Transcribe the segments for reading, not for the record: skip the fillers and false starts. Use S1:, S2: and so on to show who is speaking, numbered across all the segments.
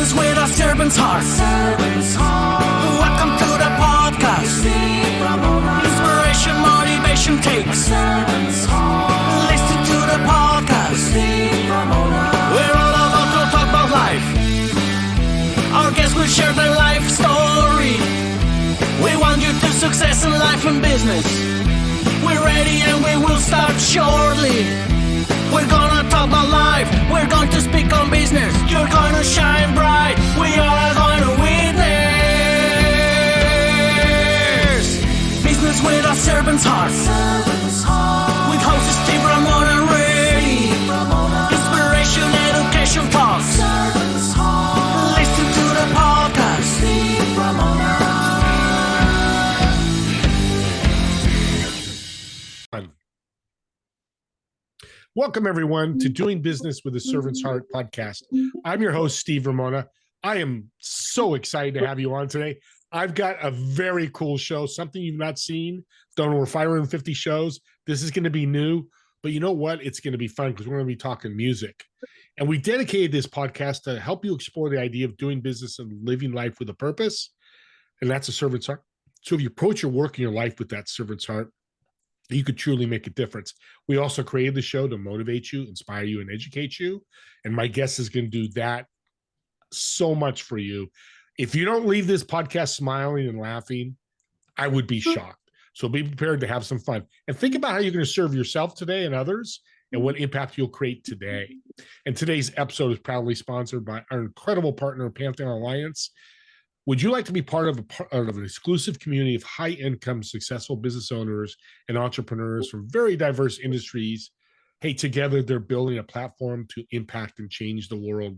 S1: Business with a servant's heart. Welcome to the podcast. Inspiration, motivation takes. Listen to the podcast. We're all about to talk about life. Our guests will share their life story. We want you to success in life and business. We're ready and we will start shortly. We're gonna talk about life. We're going to speak on business. You're gonna shine bright. We are going to witness. Business with a servant's heart. With hosts Steve, Ramona, and Ray. Inspiration, education talks. Listen to the podcast.
S2: Welcome, everyone, to Doing Business with a Servant's Heart podcast. I'm your host, Steve Ramona. I am so excited to have you on today. I've got a very cool show, something you've not seen. Done over 550 shows. This is going to be new, but you know what? It's going to be fun because we're going to be talking music. And we dedicated this podcast to help you explore the idea of doing business and living life with a purpose, and that's a servant's heart. So if you approach your work and your life with that servant's heart, you could truly make a difference. We also created the show to motivate you, inspire you, and educate you. And my guest is going to do that so much for you. If you don't leave this podcast smiling and laughing, I would be shocked. So be prepared to have some fun. And think about how you're going to serve yourself today and others and what impact you'll create today. And today's episode is proudly sponsored by our incredible partner, Pantheon Alliance. Would you like to be part of an exclusive community of high-income, successful business owners and entrepreneurs from very diverse industries? Hey, together they're building a platform to impact and change the world.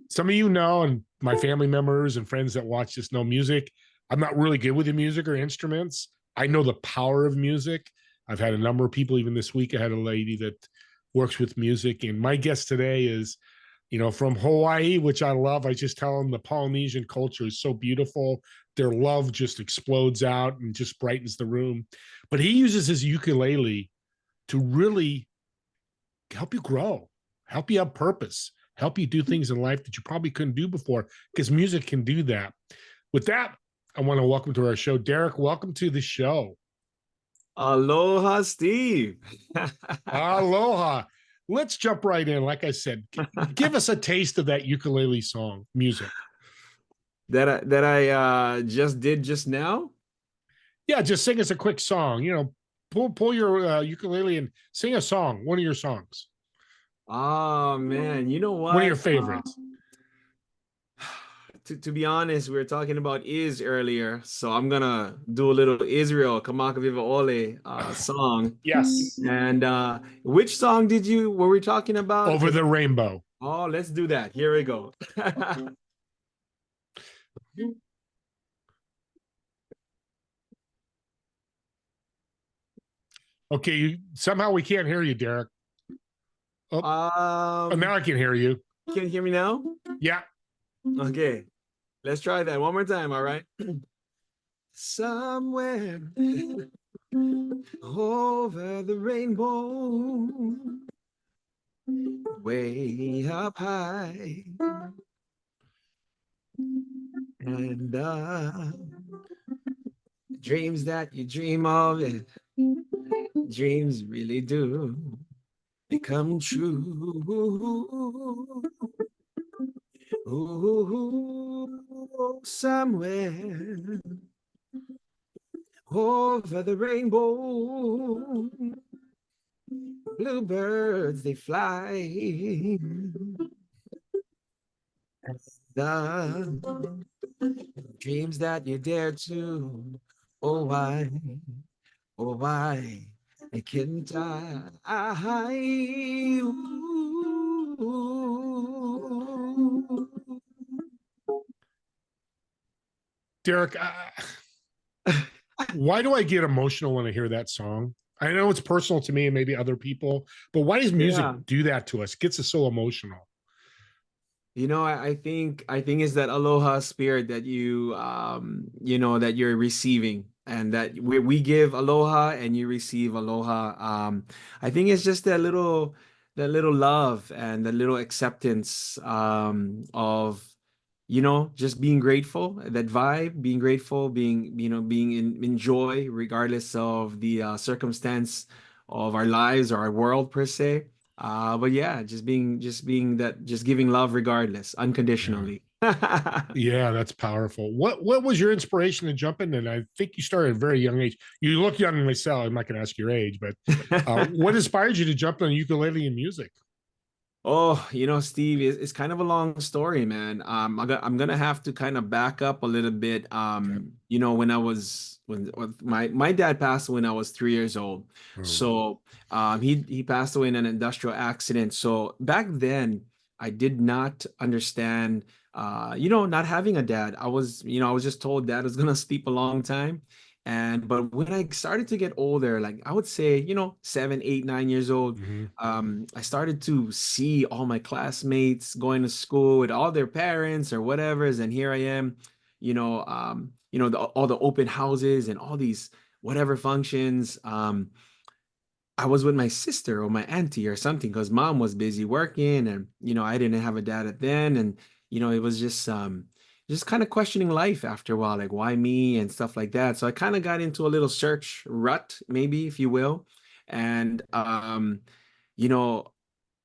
S2: Some of you know, and my family members and friends that watch this know music. I'm not really good with the music or instruments. I know the power of music. I've had a number of people, even this week, I had a lady that works with music. And my guest today is from Hawaii, which I love. I just tell them the Polynesian culture is so beautiful. Their love just explodes out and just brightens the room. But he uses his ukulele to really help you grow, help you have purpose, help you do things in life that you probably couldn't do before, because music can do that. With that, I want to welcome to our show, Derick. Welcome to the show.
S3: Aloha, Steve.
S2: Aloha. Let's jump right in. Like I said, give us a taste of that ukulele song music
S3: that I just did just now.
S2: Yeah, just sing us a quick song. Pull your ukulele and sing a song. One of your songs.
S3: Oh man, you know what?
S2: One of your favorites.
S3: To be honest, we were talking about Is earlier, so I'm gonna do a little Israel Kamaka Viva Ole song.
S2: Yes.
S3: And which song were we talking about?
S2: Over the Rainbow.
S3: Oh, let's do that. Here we go.
S2: Okay, somehow we can't hear you, Derick. Now I can hear you.
S3: Can you hear me now?
S2: Yeah.
S3: Okay. Let's try that one more time, all right? Somewhere over the rainbow, way up high, and dreams that you dream of, dreams really do become true. Ooh, somewhere over the rainbow, bluebirds they fly. The dreams that you dare to, oh why I can't die.
S2: Derick, why do I get emotional when I hear that song? I know it's personal to me and maybe other people, but why does music do that to us? It gets us so emotional.
S3: I think it's that aloha spirit that that you're receiving, and that we give aloha and you receive aloha. I think it's just that little love and the little acceptance of just being grateful, that vibe, being grateful, being in joy, regardless of the circumstance of our lives or our world per se. But yeah, just being that, just giving love regardless,
S2: Yeah.
S3: unconditionally.
S2: Yeah, that's powerful. What was your inspiration to jump in? And I think you started at a very young age. You look young myself. I'm not going to ask your age, but what inspired you to jump on ukulele and music?
S3: Oh, Steve, it's kind of a long story, man. I'm gonna have to kind of back up a little bit.
S2: Okay.
S3: When when my dad passed when I was 3 years old.
S2: Oh.
S3: So he passed away in an industrial accident. So back then I did not understand not having a dad. I was just told dad was gonna sleep a long time. But when I started to get older, like I would say, 7, 8, 9 years old,
S2: Hmm.
S3: I started to see all my classmates going to school with all their parents or whatever's, and here I am, all the open houses and all these whatever functions. I was with my sister or my auntie or something because mom was busy working, and I didn't have a dad at then, and it was just kind of questioning life after a while, like why me and stuff like that. So I kind of got into a little search rut, maybe if you will, and you know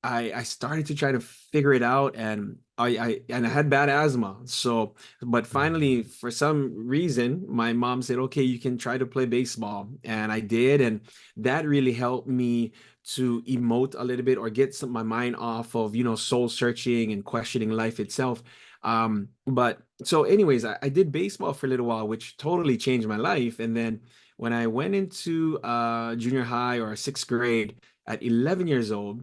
S3: I started to try to figure it out, and I had bad asthma. So, but finally, for some reason, my mom said, "Okay, you can try to play baseball," and I did, and that really helped me to emote a little bit or get my mind off of soul searching and questioning life itself. But so, anyways, I did baseball for a little while, which totally changed my life. And then when I went into junior high or sixth grade at 11 years old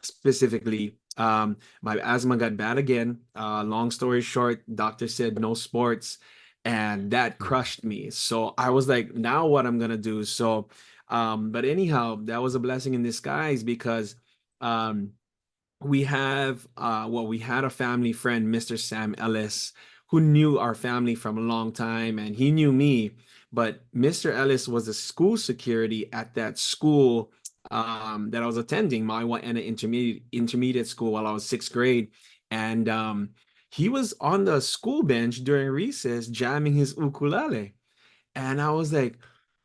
S3: specifically. My asthma got bad again. Long story short, doctor said no sports, and that crushed me. So I was like, now what I'm gonna do? So, but anyhow, that was a blessing in disguise because um, we had a family friend, Mr. Sam Ellis, who knew our family from a long time, and he knew me. But Mr. Ellis was a school security at that school that I was attending, my and an intermediate school while I was sixth grade, and he was on the school bench during recess jamming his ukulele, and I was like,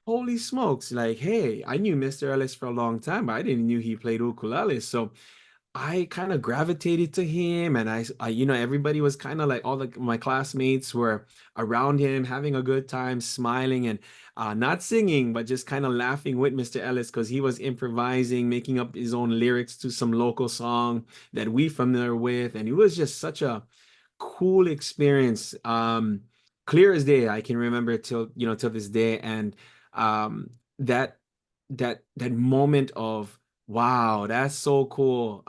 S3: "Holy smokes!" Like, hey, I knew Mr. Ellis for a long time, but I didn't knew he played ukulele, so I kind of gravitated to him, and everybody was kind of like my classmates were around him, having a good time, smiling, and not singing, but just kind of laughing with Mr. Ellis because he was improvising, making up his own lyrics to some local song that we familiar with, and it was just such a cool experience. Clear as day, I can remember it till this day, and um, that that moment of wow, that's so cool.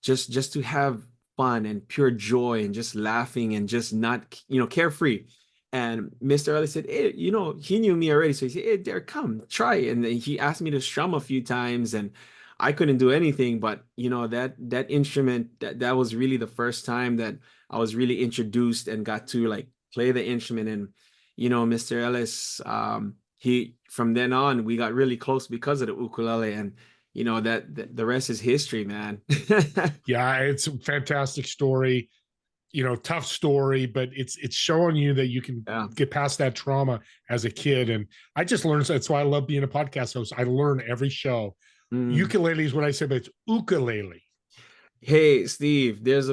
S3: Just to have fun and pure joy and just laughing and just not, carefree. And Mr. Ellis said, hey, he knew me already. So he said, hey, Derek, come try. And then he asked me to strum a few times, and I couldn't do anything. But that instrument, that was really the first time that I was really introduced and got to like play the instrument. And Mr. Ellis, he from then on we got really close because of the ukulele, and the rest is history, man.
S2: Yeah, it's a fantastic story. Tough story, but it's showing you that you can
S3: Yeah.
S2: get past that trauma as a kid. And I just learned, that's why I love being a podcast host. I learn every show.
S3: Mm.
S2: Ukulele is what I say, but it's ukulele.
S3: Hey, Steve, there's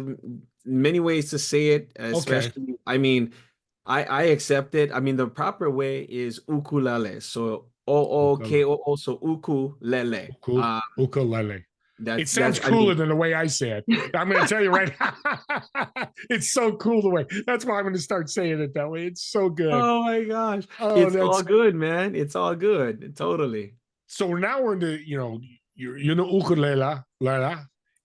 S3: many ways to say it,
S2: Okay.
S3: especially, I mean, I accept it. I mean, the proper way is ukulele. So
S2: Ukulele.
S3: O-O-K-O-O, so ukulele.
S2: Ukulele. It
S3: That's
S2: sounds
S3: I mean,
S2: cooler than the way I say it. I'm going to tell you right now. It's so cool the way. That's why I'm going to start saying it that way. It's so good.
S3: oh my gosh.
S2: Oh,
S3: It's all
S2: that's
S3: good, man. It's all good. Totally.
S2: so now we're into, you're the ukulele,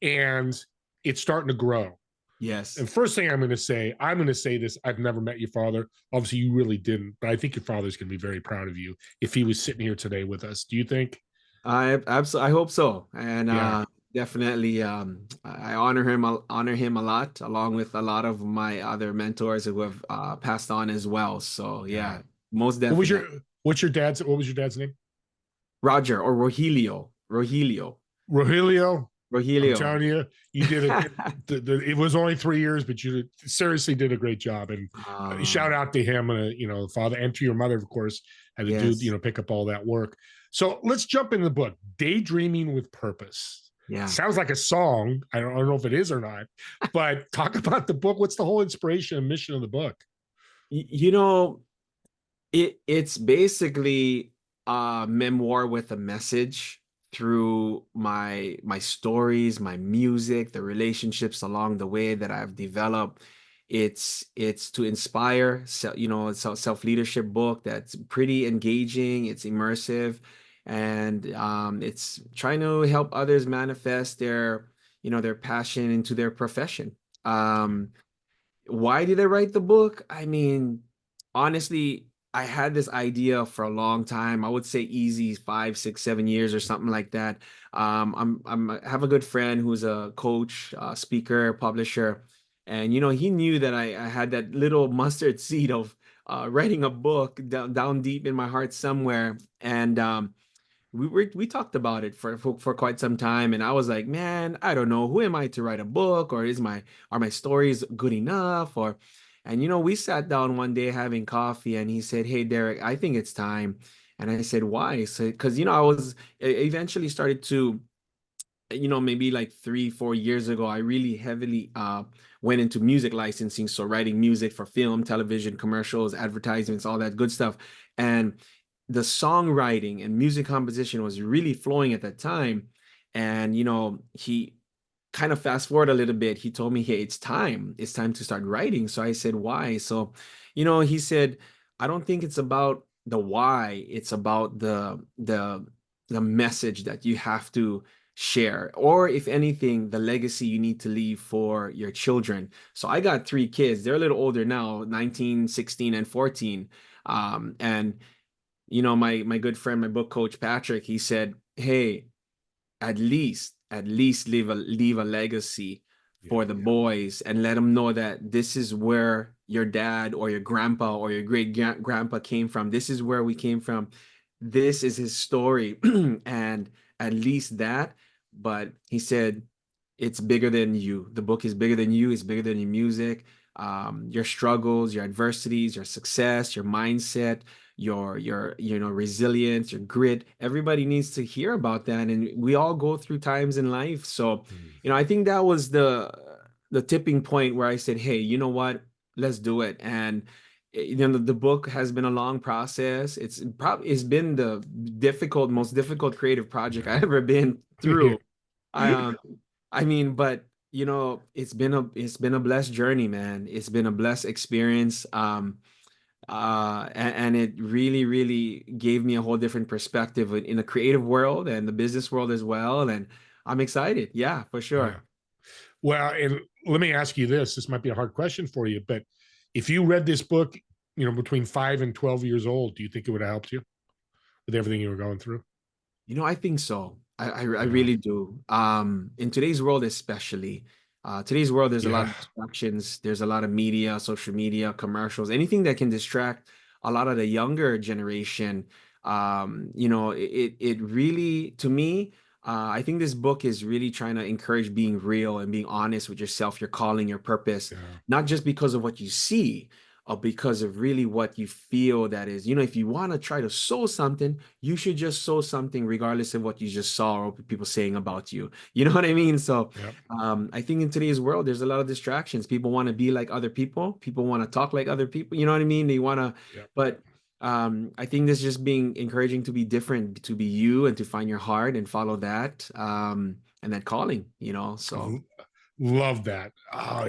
S2: and it's starting to grow.
S3: Yes.
S2: And first thing I'm going to say this. I've never met your father. Obviously, you really didn't, but I think your father's going to be very proud of you if he was sitting here today with us. Do you think?
S3: I absolutely, I hope so, and
S2: Yeah.
S3: definitely, I honor him a lot, along with a lot of my other mentors who have passed on as well. So
S2: Yeah.
S3: yeah, most
S2: What was
S3: definitely.
S2: what was your dad's name?
S3: Roger or Rogelio, Rogelio.
S2: Rogelio. I'm
S3: Rogelio.
S2: telling you, you did it. It was only 3 years, but you seriously did a great job. And shout out to him, father, and to your mother, of course, had to
S3: Yes.
S2: do, pick up all that work. So let's jump in the book, Daydreaming with Purpose.
S3: Yeah.
S2: Sounds like a song. I don't know if it is or not, but talk about the book. What's the whole inspiration and mission of the book?
S3: You know, it's basically a memoir with a message through my stories, my music, the relationships along the way that I've developed. It's to inspire. It's a self-leadership book that's pretty engaging, it's immersive, and it's trying to help others manifest their passion into their profession. Why did I write the book? I mean, honestly, I had this idea for a long time. I would say easy 5, 6, 7 years or something like that. I have a good friend who's a coach, speaker, publisher, and he knew that I had that little mustard seed of writing a book down deep in my heart somewhere. And we talked about it for quite some time, and I was like, man, I don't know, who am I to write a book, or are my stories good enough, and we sat down one day having coffee, and he said, hey Derick, I think it's time. And I said, why? So because I was eventually started to, maybe like 3, 4 years ago, I really heavily went into music licensing, so writing music for film, television, commercials, advertisements, all that good stuff. And the songwriting and music composition was really flowing at that time. And he kind of fast forward a little bit, he told me, hey, it's time to start writing. So I said, why? So he said, I don't think it's about the why, it's about the message that you have to share, or if anything, the legacy you need to leave for your children. So I got 3 kids. They're a little older now, 19, 16, and 14. And my good friend, my book coach Patrick, he said, hey, at least leave a legacy for the boys, and let them know that this is where your dad or your grandpa or your great grandpa came from. This is where we came from. This is his story. And at least that. But he said, it's bigger than you. The book is bigger than you. It's bigger than your music, your struggles, your adversities, your success, your mindset, your resilience, your grit. Everybody needs to hear about that, and we all go through times in life. So I think that was the tipping point where I said, hey, you know what, let's do it. And the book has been a long process. It's been the most difficult creative project I've ever been through. I mean, but it's been a blessed journey, man. It's been a blessed experience. And it really, really gave me a whole different perspective in the creative world and the business world as well. And I'm excited. Yeah, for sure.
S2: Yeah. Well, and let me ask you this. This might be a hard question for you, but if you read this book, between 5 and 12 years old, do you think it would have helped you with everything you were going through?
S3: I think so. I really do. In today's world, especially, today's world, there's a lot of distractions. There's a lot of media, social media, commercials, anything that can distract a lot of the younger generation. It really, to me, I think this book is really trying to encourage being real and being honest with yourself, your calling, your purpose, not just because of what you see, or because of really what you feel that is. If you want to try to sow something, you should just sow something regardless of what you just saw or people saying about you. You know what I mean? So I think in today's world, there's a lot of distractions. People want to be like other people. People want to talk like other people. You know what I mean? They want to, but I think this is just being encouraging to be different, to be you, and to find your heart and follow that, and that calling, so.
S2: Love that. Oh,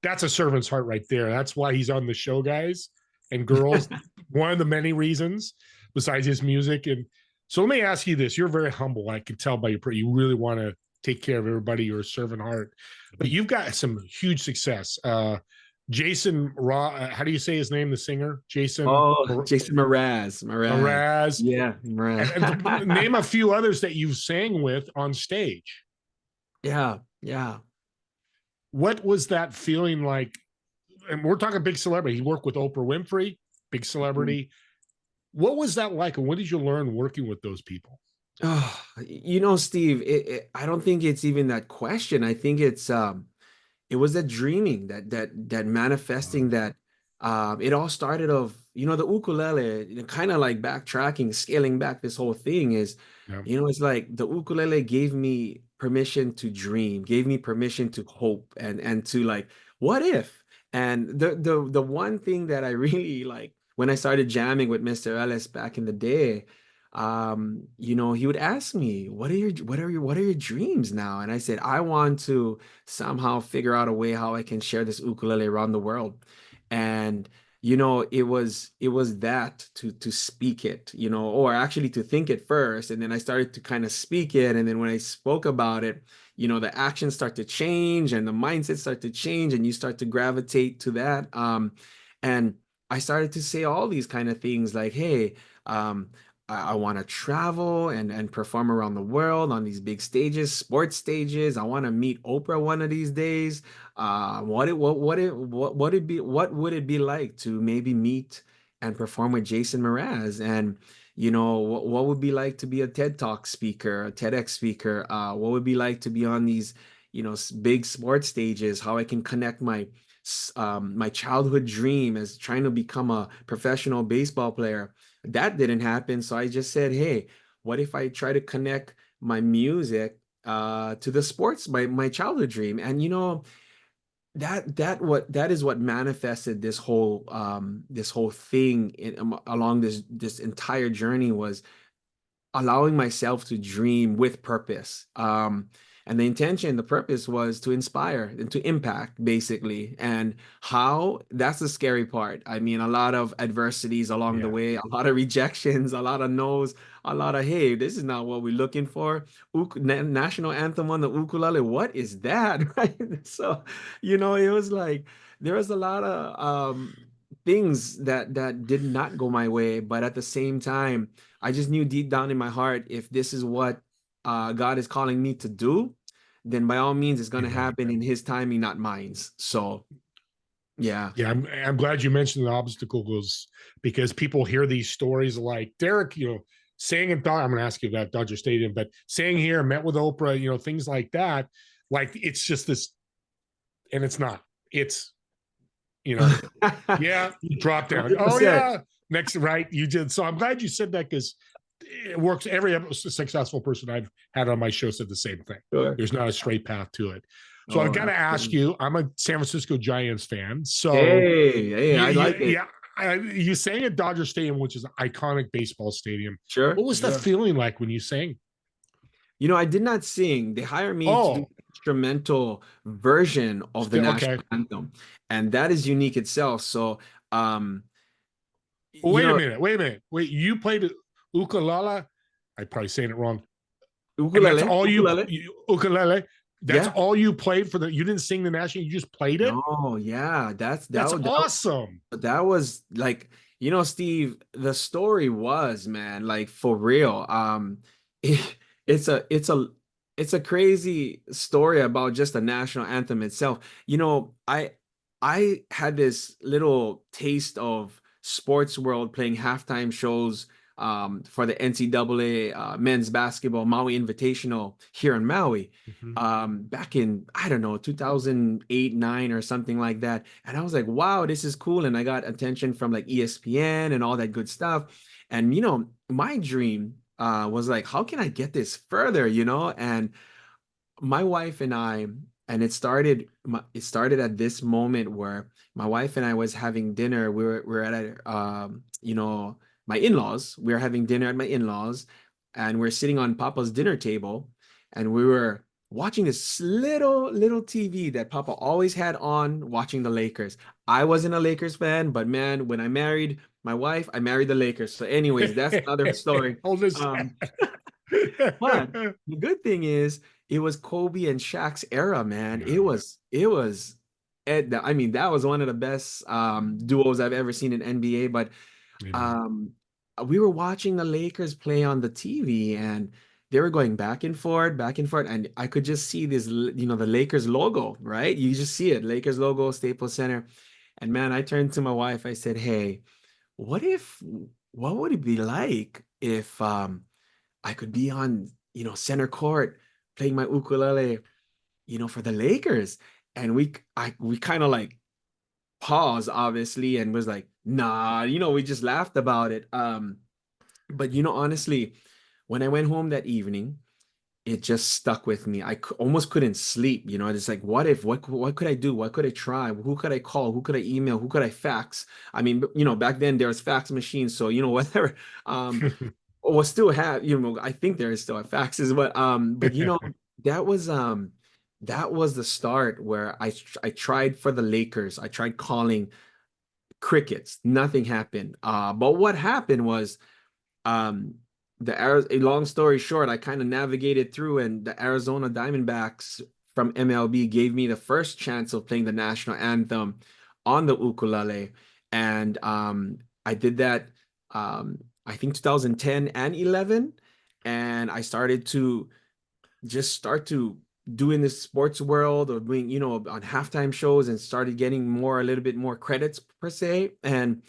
S2: that's a servant's heart right there. That's why he's on the show, guys and girls. One of the many reasons besides his music. And so let me ask you this. You're very humble. I can tell by your prayer. You really want to take care of everybody. You're a servant heart, but you've got some huge success. Jason how do you say his name? The singer, Jason.
S3: Oh, Jason Mraz. Yeah, Mraz.
S2: And name a few others that you've sang with on stage.
S3: Yeah.
S2: What was that feeling like? And we're talking big celebrity. He worked with Oprah Winfrey, big celebrity. What was that like? And what did you learn working with those people?
S3: Oh, you know, Steve, I don't think it's even that question. I think it was that dreaming, that manifesting, that it all started of, the ukulele, kind of like backtracking, scaling back this whole thing is,
S2: Yeah.
S3: it's like the ukulele gave me permission to dream, gave me permission to hope, and to like, what if? And the one thing that I really like when I started jamming with Mr. Ellis back in the day, he would ask me, what are your dreams now? And I said, I want to somehow figure out a way how I can share this ukulele around the world. And it was that to speak it, or actually to think it first, and then I started to kind of speak it, and then when I spoke about it, the actions start to change and the mindset start to change, and you start to gravitate to that. And I started to say all these kind of things like, hey, I want to travel and perform around the world on these big stages, sports stages. I want to meet Oprah one of these days. What would it be like to maybe meet and perform with Jason Mraz? And what would be like to be a TED Talk speaker, a TEDx speaker? What would be like to be on these big sports stages? How I can connect my childhood dream as trying to become a professional baseball player. That didn't happen, so I just said, hey, what if I try to connect my music to the sports, my childhood dream? And that is what manifested this whole thing along this entire journey, was allowing myself to dream with purpose. And the intention, the purpose was to inspire and to impact, basically. And how, that's the scary part. I mean, a lot of adversities along the
S2: Yeah.
S3: way, a lot of rejections, a lot of no's, a lot of, hey, this is not what we're looking for. National anthem on the ukulele. What is that? Right. So, it was like, there was a lot of things that did not go my way, but at the same time, I just knew deep down in my heart, if this is what God is calling me to do, then by all means, it's going to
S2: Amen.
S3: happen in His timing, not mine. So, yeah.
S2: Yeah, I'm glad you mentioned the obstacles, because people hear these stories like Derick, saying it. I'm going to ask you about Dodger Stadium, but saying here, met with Oprah, things like that. Like, it's just this, and it's not. It's, yeah, you drop down. Oh
S3: 100%.
S2: yeah, next, right? You did. So I'm glad you said that, because it works. Every successful person I've had on my show said the same thing.
S3: Sure.
S2: There's not a straight path to it. So I've
S3: Oh,
S2: got to ask
S3: absolutely.
S2: you. I'm a San Francisco Giants fan. So
S3: Hey, hey, I like it.
S2: yeah, you sang at Dodger Stadium, which is an iconic baseball stadium.
S3: Sure,
S2: What was that
S3: sure.
S2: feeling like when you sang?
S3: I did not sing. They hired me to do
S2: Oh,
S3: the instrumental version of the
S2: still okay.
S3: national anthem, and that is unique itself. So, um,
S2: Well,
S3: you
S2: wait a
S3: know,
S2: minute. Wait a minute. Wait, you played ukulele. I'm probably saying it wrong. And that's
S3: ukulele,
S2: all
S3: ukulele.
S2: ukulele. That's
S3: Yeah.
S2: all you played for the. You didn't sing the national. You just played it.
S3: No, yeah,
S2: That's awesome.
S3: that was like, Steve, the story was, man, like for real. It, it's a crazy story about just the national anthem itself. I had this little taste of sports world playing halftime shows for the NCAA men's basketball Maui Invitational here in Maui
S2: Mhm.
S3: back in, I don't know, 2008, 9 or something like that. And I was like, wow, this is cool. And I got attention from like ESPN and all that good stuff. And my dream was like, how can I get this further, And my wife and I, and it started at this moment where my wife and I was having dinner. We were at my in-laws. We were having dinner at my in-laws, and we're sitting on Papa's dinner table, and we were watching this little TV that Papa always had on, watching the Lakers. I wasn't a Lakers fan, but man, when I married my wife, I married the Lakers. So, anyways, that's another story.
S2: Hold this.
S3: Um, but the good thing is, it was Kobe and Shaq's era, man.
S2: Yeah.
S3: It was I mean, that was one of the best duos I've ever seen in NBA. But
S2: Amen.
S3: um we were watching the Lakers play on the TV, and they were going back and forth, and I could just see this, the Lakers logo, right? You just see it, Lakers logo, Staples Center. And man, I turned to my wife, I said, hey, what would it be like if I could be on, center court playing my ukulele, for the Lakers. And we kind of like paused, obviously, and was like, nah, we just laughed about it. But honestly, when I went home that evening, it just stuck with me. Almost couldn't sleep. It's like, what could I do? What could I try? Who could I call? Who could I email? Who could I fax? I mean, back then there was fax machines, so whatever. Or still have, I think there is still faxes, but that was that was the start where I tried for the Lakers. I tried calling, crickets. Nothing happened. But what happened was, um a long story short, I kind of navigated through, and the Arizona Diamondbacks from MLB gave me the first chance of playing the national anthem on the ukulele. And I did that, I think 2010 and 11. And I started to start to do in the sports world, or doing, on halftime shows, and started getting a little bit more credits per se. And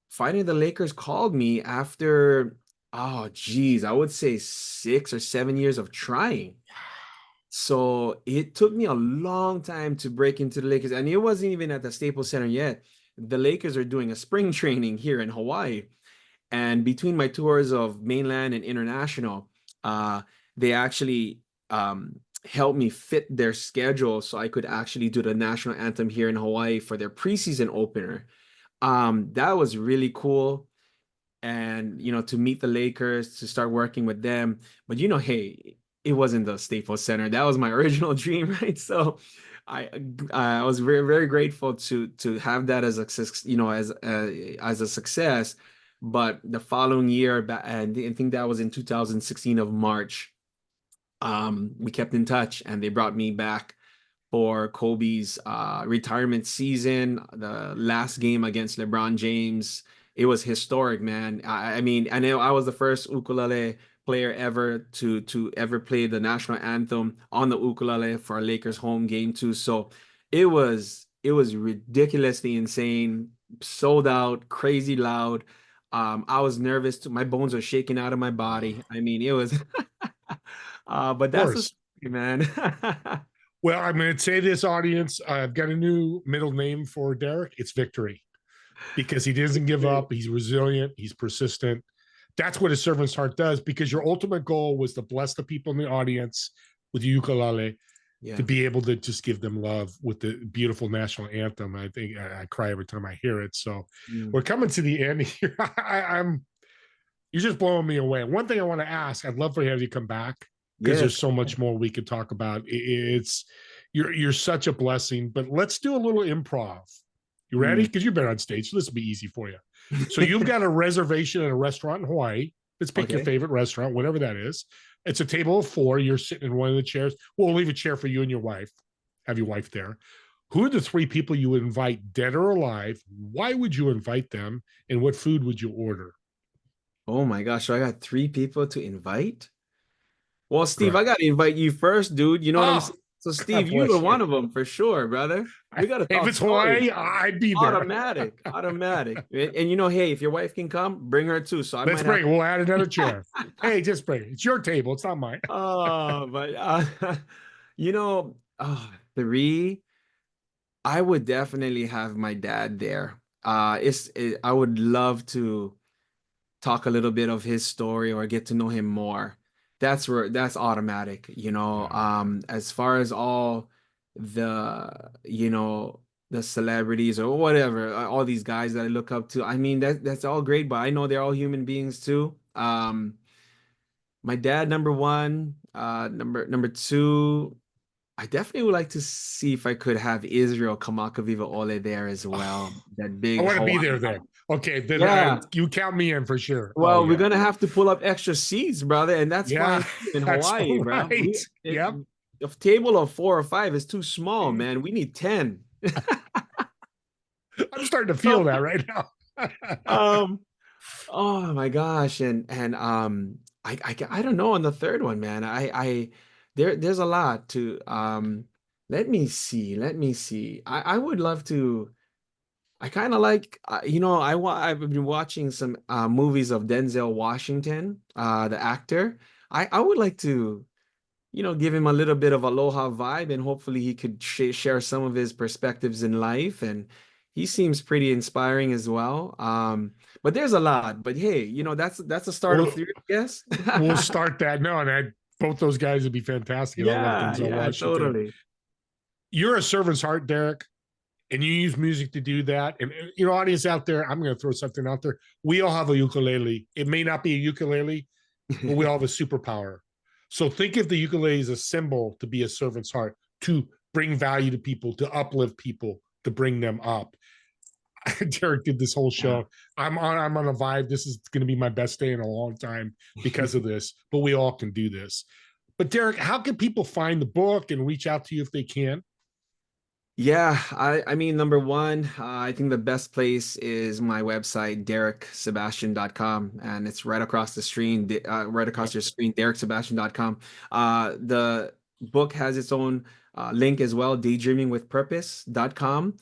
S3: finally, the Lakers called me after, oh, geez, I would say 6 or 7 years of trying. So it took me a long time to break into the Lakers, and it wasn't even at the Staples Center yet. The Lakers are doing a spring training here in Hawaii, and between my tours of mainland and international, they actually helped me fit their schedule so I could actually do the national anthem here in Hawaii for their preseason opener. That was really cool. And to meet the Lakers, to start working with them. But hey, it wasn't the Staples Center. That was my original dream, right? So I I was very, very grateful to have that as a as a success. But the following year, and I think that was in 2016 of March, we kept in touch, and they brought me back for Kobe's retirement season, the last game against LeBron James. It was historic, man. I mean, I know I was the first ukulele player ever to ever play the national anthem on the ukulele for a Lakers home game too. So it was ridiculously insane, sold out, crazy loud. I was nervous too. My bones were shaking out of my body. I mean, it was but
S2: Of
S3: that's the
S2: course.
S3: story, man.
S2: Well, I'm going to say this, audience. I've got a new middle name for Derick. It's Victory, because he doesn't give up. He's resilient. He's persistent. That's what a servant's heart does, because your ultimate goal was to bless the people in the audience with ukulele,
S3: Yeah.
S2: to be able to just give them love with the beautiful national anthem. I think I cry every time I hear it. So we're coming to the end here. I'm You're just blowing me away. One thing I want to ask, I'd love for you to have you come back, because there's
S3: Yes.
S2: so much more we could talk about. It's you're such a blessing. But let's do a little improv. You ready? Because you've been on stage, so this will be easy for you. So you've got a reservation at a restaurant in Hawaii. Let's pick your
S3: Okay.
S2: favorite restaurant, whatever that is. It's a table of 4. You're sitting in one of the chairs. We'll leave a chair for you and your wife. Have your wife there. Who are the 3 people you would invite, dead or alive? Why would you invite them? And what food would you order?
S3: Oh my gosh, so I got 3 people to invite? Well, Steve, I
S2: Correct.
S3: gotta invite you first, dude. You know what I'm
S2: Oh,
S3: saying? So,
S2: God
S3: Steve, you
S2: bless
S3: are
S2: you.
S3: one of them for sure, brother. We gotta
S2: If
S3: talk
S2: it's
S3: stories.
S2: Hawaii, I'd be there.
S3: Automatic, automatic. And hey, if your wife can come, bring her too. So I
S2: Let's
S3: might have.
S2: bring it. We'll add another chair. Hey, just bring it. It's your table. It's not mine.
S3: Oh, but three. I would definitely have my dad there. I would love to talk a little bit of his story or get to know him more. That's automatic. As far as all the the celebrities or whatever, all these guys that I look up to, I mean, that's all great, but I know they're all human beings too. My dad, number one. Number two, I definitely would like to see if I could have Israel Kamakaviva Ole there as well. That
S2: I
S3: big
S2: want to be
S3: Hawaiian.
S2: there then. Okay, then
S3: Yeah.
S2: you count me in for sure. Oh
S3: Well, we're
S2: yeah.
S3: gonna have to pull up extra seats, brother, and that's
S2: Yeah,
S3: fine too in
S2: that's
S3: Hawaii,
S2: all
S3: bro.
S2: right. Yep.
S3: A table of 4 or 5 is too small, man. We need 10.
S2: I'm starting to feel that right now.
S3: Um, oh my gosh, and I don't know on the third one, man. There's a lot to let me see. I would love to. I kind of like, I've been watching some movies of Denzel Washington, the actor. I would like to, give him a little bit of Aloha vibe, and hopefully he could share some of his perspectives in life. And he seems pretty inspiring as well. But there's a lot. But hey, that's a start of
S2: We'll,
S3: three, I guess.
S2: we'll start that. No, and both those guys would be fantastic. And I love
S3: Yeah,
S2: Denzel
S3: yeah,
S2: Washington.
S3: totally.
S2: You're a servant's heart, Derick, and you use music to do that. And audience out there, I'm going to throw something out there. We all have a ukulele. It may not be a ukulele, but we all have a superpower. So think of the ukulele as a symbol to be a servant's heart, to bring value to people, to uplift people, to bring them up. Derick did this whole show. I'm on a vibe. This is going to be my best day in a long time because of this, but we all can do this. But Derick, how can people find the book and reach out to you if they can?
S3: Yeah, I mean, number one, I think the best place is my website, dericksebastian.com, and it's right across the screen, right across your screen, dericksebastian.com. The book has its own link as well, daydreamingwithpurpose.com.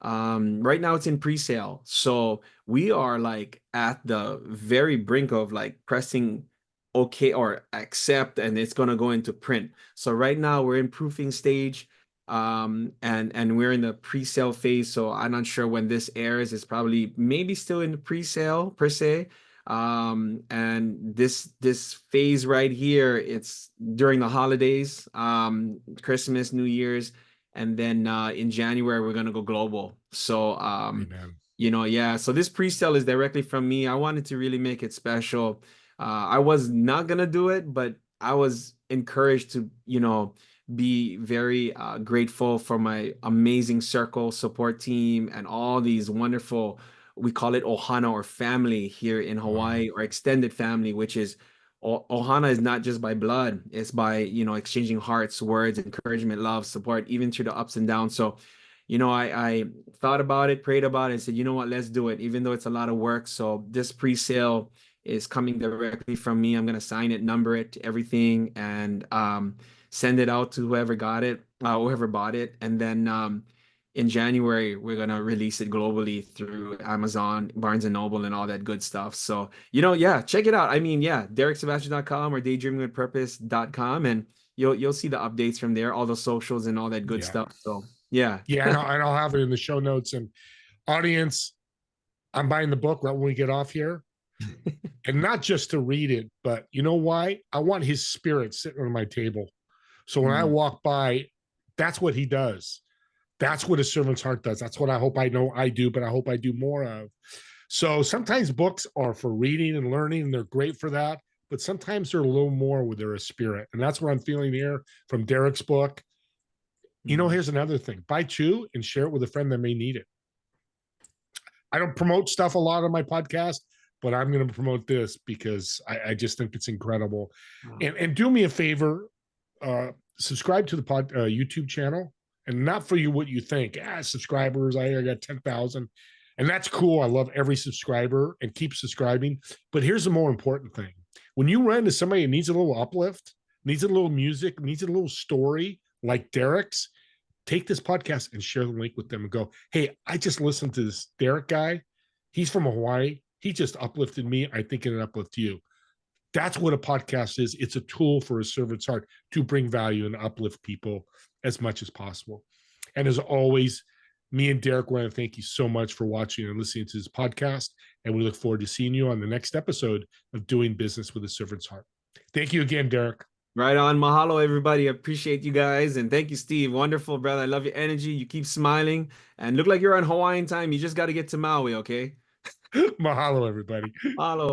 S3: Right now it's in pre-sale. So we are like at the very brink of like pressing okay or accept, and it's gonna go into print. So right now we're in proofing stage, and we're in the pre-sale phase, so I'm not sure when this airs. It's probably maybe still in the pre-sale per se. And this phase right here, it's during the holidays, Christmas, New Year's, and then in January we're gonna go global. So
S2: Amen.
S3: yeah, so this pre-sale is directly from me. I wanted to really make it special. I was not gonna do it, but I was encouraged to, be very grateful for my amazing circle support team and all these wonderful, we call it ohana, or family here in Hawaii, or extended family, which is ohana is not just by blood, it's by, exchanging hearts, words, encouragement, love, support, even through the ups and downs. So I thought about it, prayed about it, and said, you know what, let's do it, even though it's a lot of work. So this pre-sale is coming directly from me. I'm gonna sign it, number it, everything, and send it out to whoever got it, whoever bought it, and then in January we're gonna release it globally through Amazon, Barnes and Noble, and all that good stuff. So yeah, check it out. I mean, yeah, dericksebastian.com or daydreamingwithpurpose.com, and you'll see the updates from there, all the socials and all that good
S2: Yeah.
S3: stuff. So yeah.
S2: Yeah, and I'll have it in the show notes. And audience, I'm buying the book right when we get off here. And not just to read it, but you know why? I want his spirit sitting on my table. So when I walk by, that's what he does. That's what a servant's heart does. That's what I hope I know I do, but I hope I do more of. So sometimes books are for reading and learning, and they're great for that. But sometimes they're a little more with their spirit. And that's what I'm feeling here from Derick's book. Here's another thing. Buy two and share it with a friend that may need it. I don't promote stuff a lot on my podcast, but I'm going to promote this because I just think it's incredible. And do me a favor, subscribe to the YouTube channel, and not for you what you think. Subscribers, I got 10,000, and that's cool. I love every subscriber, and keep subscribing. But here's the more important thing: when you run into somebody who needs a little uplift, needs a little music, needs a little story like Derick's, take this podcast and share the link with them and go, hey, I just listened to this Derick guy. He's from Hawaii. He just uplifted me. I think it'll uplift you. That's what a podcast is. It's a tool for a servant's heart to bring value and uplift people as much as possible. And as always, me and Derick want to thank you so much for watching and listening to this podcast. And we look forward to seeing you on the next episode of Doing Business with a Servant's Heart. Thank you again, Derick.
S3: Right on. Mahalo, everybody. Appreciate you guys. And thank you, Steve. Wonderful, brother. I love your energy. You keep smiling and look like you're on Hawaiian time. You just got to get to Maui, okay?
S2: Mahalo, everybody.
S3: Mahalo.